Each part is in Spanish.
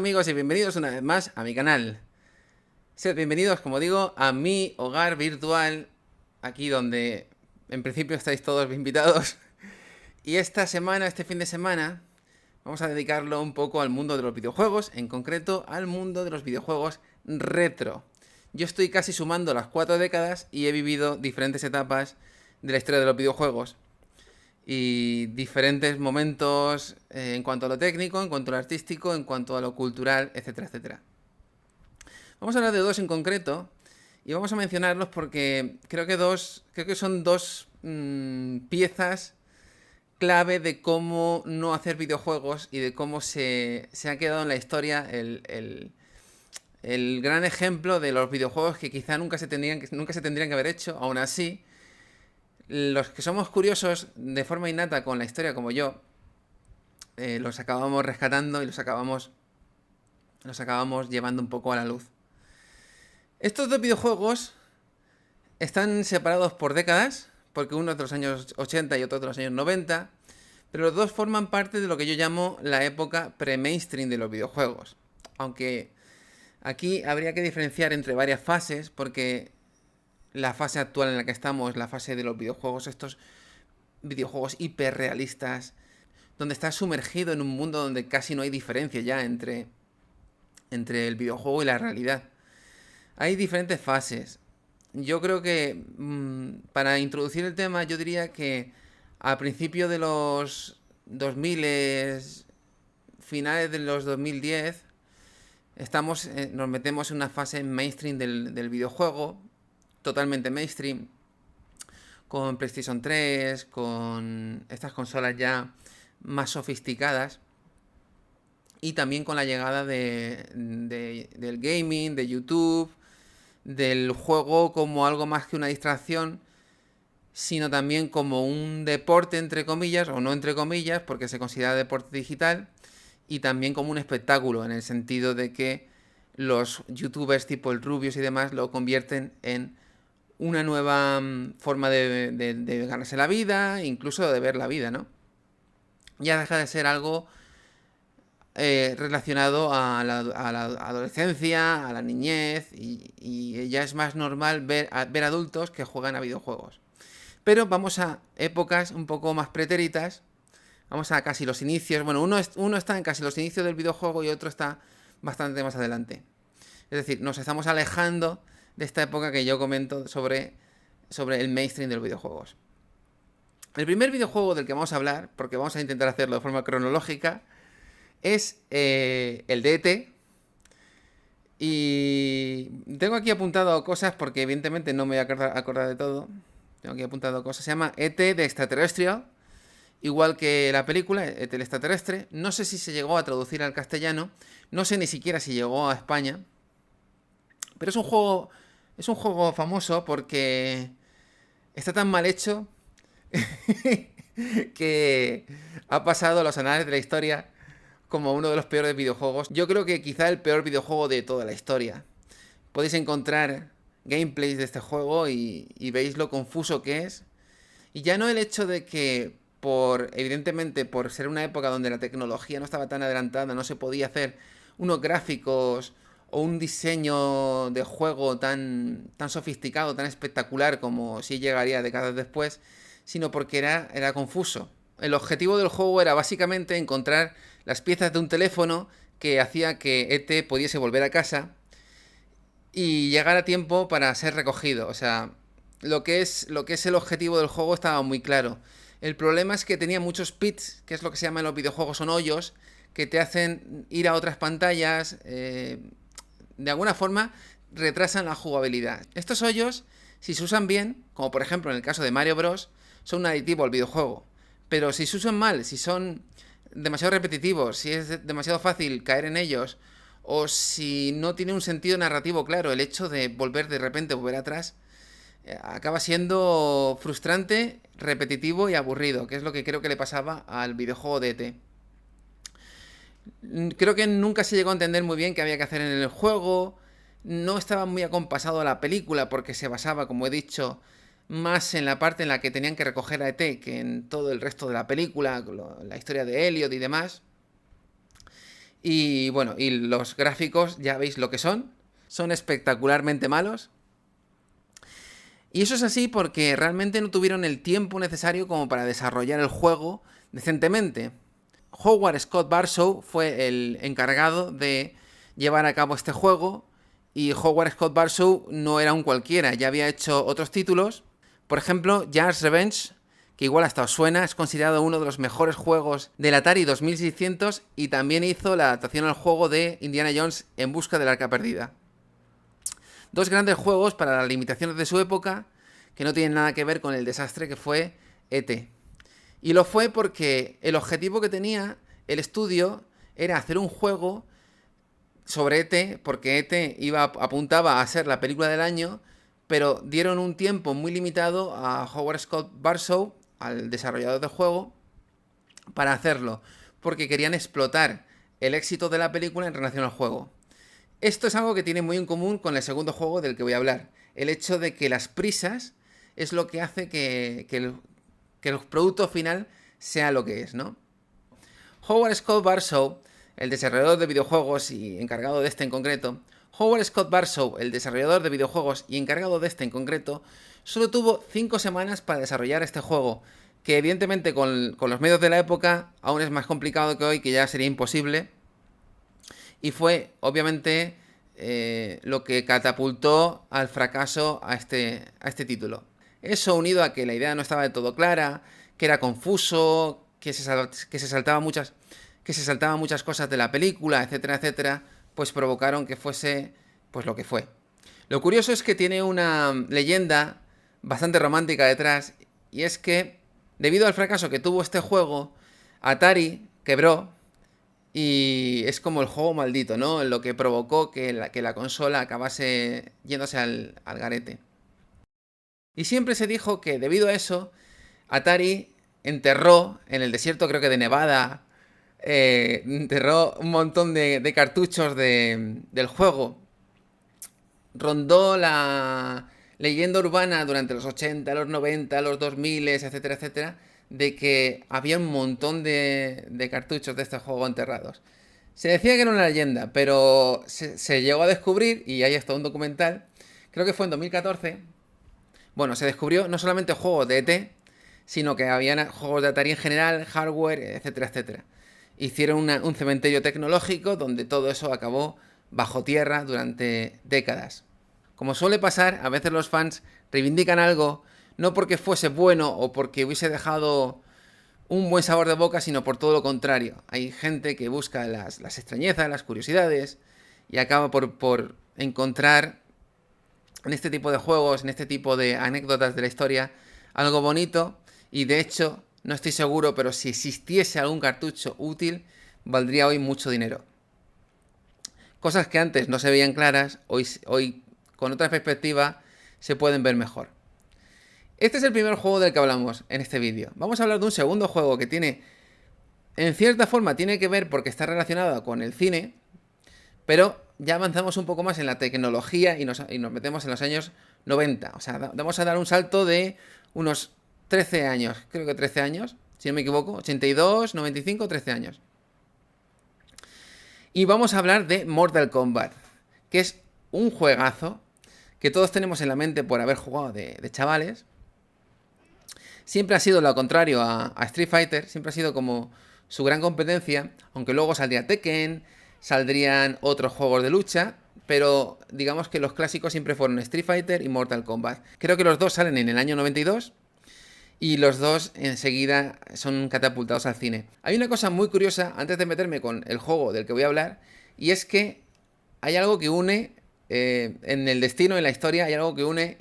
amigos y bienvenidos una vez más a mi canal. Sed bienvenidos, como digo, a mi hogar virtual, aquí donde en principio estáis todos invitados. Y esta semana, este fin de semana, vamos a dedicarlo un poco al mundo de los videojuegos, en concreto al mundo de los videojuegos retro. Yo estoy casi sumando las 4 décadas y he vivido diferentes etapas de la historia de los videojuegos. Y diferentes momentos en cuanto a lo técnico, en cuanto a lo artístico, en cuanto a lo cultural, etcétera, etcétera. Vamos a hablar de dos en concreto y vamos a mencionarlos porque creo que son dos piezas clave de cómo no hacer videojuegos y de cómo se ha quedado en la historia el gran ejemplo de los videojuegos que quizá nunca se tendrían que haber hecho. Aún así, los que somos curiosos de forma innata con la historia como yo, los acabamos rescatando y los acabamos llevando un poco a la luz. Estos dos videojuegos están separados por décadas, porque uno es de los años 80 y otro de los años 90, pero los dos forman parte de lo que yo llamo la época pre-mainstream de los videojuegos. Aunque aquí habría que diferenciar entre varias fases, porque la fase actual en la que estamos es la fase de los videojuegos, estos videojuegos hiperrealistas, donde estás sumergido en un mundo donde casi no hay diferencia ya entre el videojuego y la realidad. Hay diferentes fases. Yo creo que para introducir el tema yo diría que a principio de los 2000, finales de los 2010, nos metemos en una fase mainstream del videojuego, totalmente mainstream, con PlayStation 3, con estas consolas ya más sofisticadas y también con la llegada del gaming, de YouTube, del juego como algo más que una distracción, sino también como un deporte entre comillas, o no entre comillas, porque se considera deporte digital, y también como un espectáculo, en el sentido de que los youtubers tipo el Rubius y demás lo convierten en una nueva forma de ganarse la vida, incluso de ver la vida, ¿no? Ya deja de ser algo relacionado a la adolescencia, a la niñez, y ya es más normal ver adultos que juegan a videojuegos. Pero vamos a épocas un poco más pretéritas, vamos a casi los inicios, bueno, uno está en casi los inicios del videojuego y otro está bastante más adelante. Es decir, nos estamos alejando de esta época que yo comento sobre el mainstream de los videojuegos. El primer videojuego del que vamos a hablar, porque vamos a intentar hacerlo de forma cronológica, es el de E.T. Y tengo aquí apuntado cosas porque evidentemente no me voy a acordar de todo. Tengo aquí apuntado cosas. Se llama E.T. de Extraterrestrial, igual que la película E.T. el extraterrestre. No sé si se llegó a traducir al castellano, no sé ni siquiera si llegó a España. Pero es un juego famoso porque está tan mal hecho que ha pasado a los anales de la historia como uno de los peores videojuegos. Yo creo que quizá el peor videojuego de toda la historia. Podéis encontrar gameplays de este juego y veis lo confuso que es. Y ya no el hecho de que, evidentemente, por ser una época donde la tecnología no estaba tan adelantada, no se podía hacer unos gráficos o un diseño de juego tan sofisticado, tan espectacular como si llegaría décadas después, sino porque era confuso. El objetivo del juego era básicamente encontrar las piezas de un teléfono que hacía que E.T. pudiese volver a casa y llegar a tiempo para ser recogido. O sea, lo que es el objetivo del juego estaba muy claro. El problema es que tenía muchos pits, que es lo que se llama en los videojuegos, son hoyos, que te hacen ir a otras pantallas, de alguna forma retrasan la jugabilidad. Estos hoyos, si se usan bien, como por ejemplo en el caso de Mario Bros, son un aditivo al videojuego. Pero si se usan mal, si son demasiado repetitivos, si es demasiado fácil caer en ellos, o si no tiene un sentido narrativo claro, el hecho de volver atrás, acaba siendo frustrante, repetitivo y aburrido, que es lo que creo que le pasaba al videojuego de E.T. Creo que nunca se llegó a entender muy bien qué había que hacer en el juego, no estaba muy acompasado a la película porque se basaba, como he dicho, más en la parte en la que tenían que recoger a E.T. que en todo el resto de la película, la historia de Elliot y demás. Y bueno, y los gráficos ya veis lo que son espectacularmente malos. Y eso es así porque realmente no tuvieron el tiempo necesario como para desarrollar el juego decentemente. Howard Scott Barsow fue el encargado de llevar a cabo este juego y Howard Scott Barsow no era un cualquiera, ya había hecho otros títulos. Por ejemplo, Jazz's Revenge, que igual hasta os suena, es considerado uno de los mejores juegos del Atari 2600 y también hizo la adaptación al juego de Indiana Jones en busca del arca perdida. Dos grandes juegos para las limitaciones de su época que no tienen nada que ver con el desastre que fue E.T. Y lo fue porque el objetivo que tenía el estudio era hacer un juego sobre E.T., porque E.T. apuntaba a ser la película del año, pero dieron un tiempo muy limitado a Howard Scott Barsow, al desarrollador del juego, para hacerlo, porque querían explotar el éxito de la película en relación al juego. Esto es algo que tiene muy en común con el segundo juego del que voy a hablar. El hecho de que las prisas es lo que hace que el producto final sea lo que es, ¿no? Howard Scott Barsow, el desarrollador de videojuegos y encargado de este en concreto, Howard Scott Barsow, el desarrollador de videojuegos y encargado de este en concreto, solo tuvo 5 semanas para desarrollar este juego, que evidentemente con los medios de la época aún es más complicado que hoy, que ya sería imposible. Y fue, obviamente, lo que catapultó al fracaso a este título. Eso unido a que la idea no estaba de todo clara, que era confuso, que se saltaban muchas cosas de la película, etcétera, etcétera, pues provocaron que fuese pues lo que fue. Lo curioso es que tiene una leyenda bastante romántica detrás, y es que, debido al fracaso que tuvo este juego, Atari quebró. Y es como el juego maldito, ¿no? Lo que provocó que la consola acabase yéndose al garete. Y siempre se dijo que debido a eso, Atari enterró en el desierto, creo que de Nevada, enterró un montón de cartuchos del juego. Rondó la leyenda urbana durante los 80, los 90, los 2000, etcétera, etcétera, de que había un montón de cartuchos de este juego enterrados. Se decía que era una leyenda, pero se llegó a descubrir, y ahí está un documental, creo que fue en 2014. Bueno, se descubrió no solamente juegos de ET, sino que habían juegos de Atari en general, hardware, etcétera, etcétera. Hicieron un cementerio tecnológico donde todo eso acabó bajo tierra durante décadas. Como suele pasar, a veces los fans reivindican algo no porque fuese bueno o porque hubiese dejado un buen sabor de boca, sino por todo lo contrario. Hay gente que busca las extrañezas, las curiosidades, y acaba por encontrar en este tipo de juegos, en este tipo de anécdotas de la historia, algo bonito. Y de hecho, no estoy seguro, pero si existiese algún cartucho útil, valdría hoy mucho dinero. Cosas que antes no se veían claras, hoy con otra perspectiva se pueden ver mejor. Este es el primer juego del que hablamos en este vídeo. Vamos a hablar de un segundo juego que tiene, en cierta forma, tiene que ver porque está relacionado con el cine, pero ya avanzamos un poco más en la tecnología y nos metemos en los años 90. O sea, vamos a dar un salto de unos 13 años, creo que 13 años, si no me equivoco, 82, 95, 13 años. Y vamos a hablar de Mortal Kombat, que es un juegazo que todos tenemos en la mente por haber jugado de chavales. Siempre ha sido lo contrario a Street Fighter, siempre ha sido como su gran competencia, aunque luego saldría Tekken, saldrían otros juegos de lucha, pero digamos que los clásicos siempre fueron Street Fighter y Mortal Kombat. Creo que los dos salen en el año 92 y los dos enseguida son catapultados al cine. Hay una cosa muy curiosa antes de meterme con el juego del que voy a hablar, y es que hay algo que une, en el destino, en la historia, hay algo que une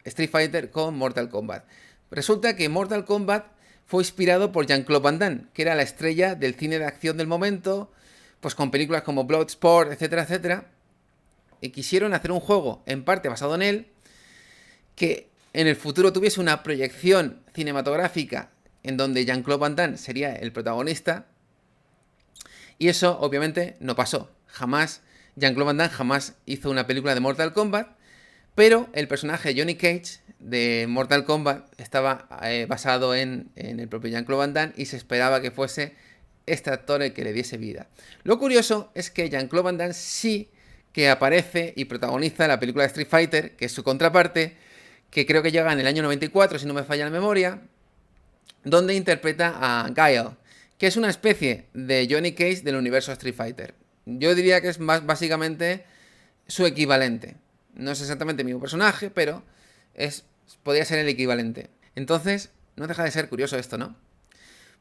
Street Fighter con Mortal Kombat. Resulta que Mortal Kombat fue inspirado por Jean-Claude Van Damme, que era la estrella del cine de acción del momento, pues con películas como Bloodsport, etcétera, etcétera. Y quisieron hacer un juego en parte basado en él, que en el futuro tuviese una proyección cinematográfica en donde Jean-Claude Van Damme sería el protagonista. Y eso obviamente no pasó. Jean-Claude Van Damme jamás hizo una película de Mortal Kombat, pero el personaje Johnny Cage de Mortal Kombat estaba basado en el propio Jean-Claude Van Damme y se esperaba que fuese este actor el que le diese vida. Lo curioso es que Jean-Claude Van Damme sí que aparece y protagoniza la película de Street Fighter, que es su contraparte, que creo que llega en el año 94, si no me falla la memoria, donde interpreta a Guile, que es una especie de Johnny Cage del universo Street Fighter. Yo diría que es más básicamente su equivalente. No es exactamente el mismo personaje, pero podría ser el equivalente. Entonces, no deja de ser curioso esto, ¿no?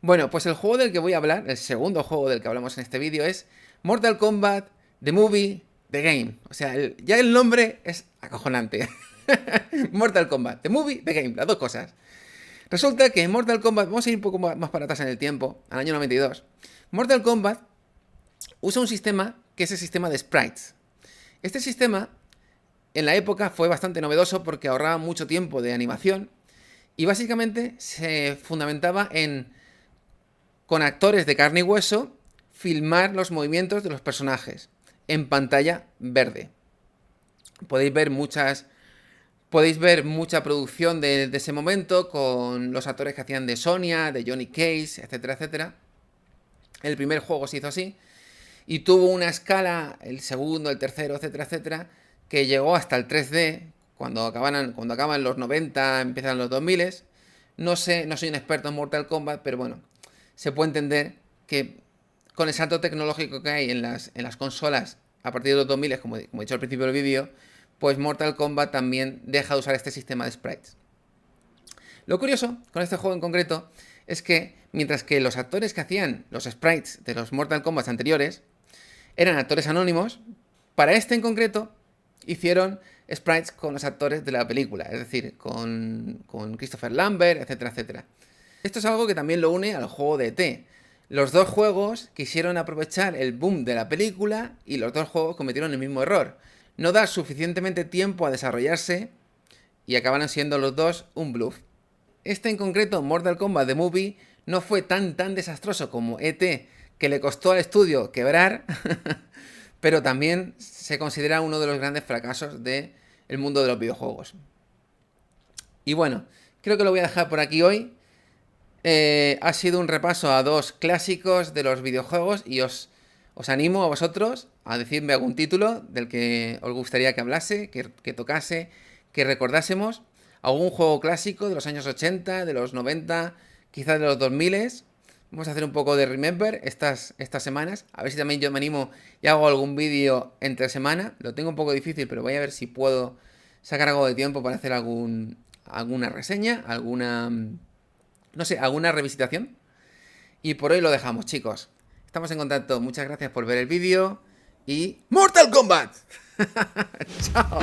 Bueno, pues el juego del que voy a hablar, el segundo juego del que hablamos en este vídeo, es Mortal Kombat The Movie, The Game. O sea, ya el nombre es acojonante. Mortal Kombat The Movie, The Game, las dos cosas. Resulta que en Mortal Kombat, vamos a ir un poco más para atrás en el tiempo, al año 92. Mortal Kombat usa un sistema que es el sistema de sprites. Este sistema en la época fue bastante novedoso porque ahorraba mucho tiempo de animación y básicamente se fundamentaba en, con actores de carne y hueso, filmar los movimientos de los personajes en pantalla verde. Podéis ver mucha producción de ese momento con los actores que hacían de Sonya, de Johnny Cage, etcétera, etcétera. El primer juego se hizo así y tuvo una escala, el segundo, el tercero, etcétera, etcétera, que llegó hasta el 3D, cuando acaban los 90, empiezan los 2000. No sé, no soy un experto en Mortal Kombat, pero bueno, se puede entender que con el salto tecnológico que hay en las consolas a partir de los 2000, como he dicho al principio del vídeo, pues Mortal Kombat también deja de usar este sistema de sprites. Lo curioso con este juego en concreto es que mientras que los actores que hacían los sprites de los Mortal Kombat anteriores eran actores anónimos, para este en concreto hicieron sprites con los actores de la película, es decir, con Christopher Lambert, etcétera, etcétera. Esto es algo que también lo une al juego de ET. Los dos juegos quisieron aprovechar el boom de la película y los dos juegos cometieron el mismo error. No dar suficientemente tiempo a desarrollarse y acabaron siendo los dos un bluff. Este en concreto, Mortal Kombat The Movie, no fue tan desastroso como ET, que le costó al estudio quebrar, pero también se considera uno de los grandes fracasos del mundo de los videojuegos. Y bueno, creo que lo voy a dejar por aquí hoy. Ha sido un repaso a dos clásicos de los videojuegos y os animo a vosotros a decirme algún título del que os gustaría que hablase, que tocase, que recordásemos. Algún juego clásico de los años 80, de los 90, quizás de los 2000. Vamos a hacer un poco de Remember estas semanas. A ver si también yo me animo y hago algún vídeo entre semana. Lo tengo un poco difícil, pero voy a ver si puedo sacar algo de tiempo para hacer alguna reseña, alguna revisitación. Y por hoy lo dejamos, chicos. Estamos en contacto. Muchas gracias por ver el vídeo. Y ¡Mortal Kombat! ¡Chao!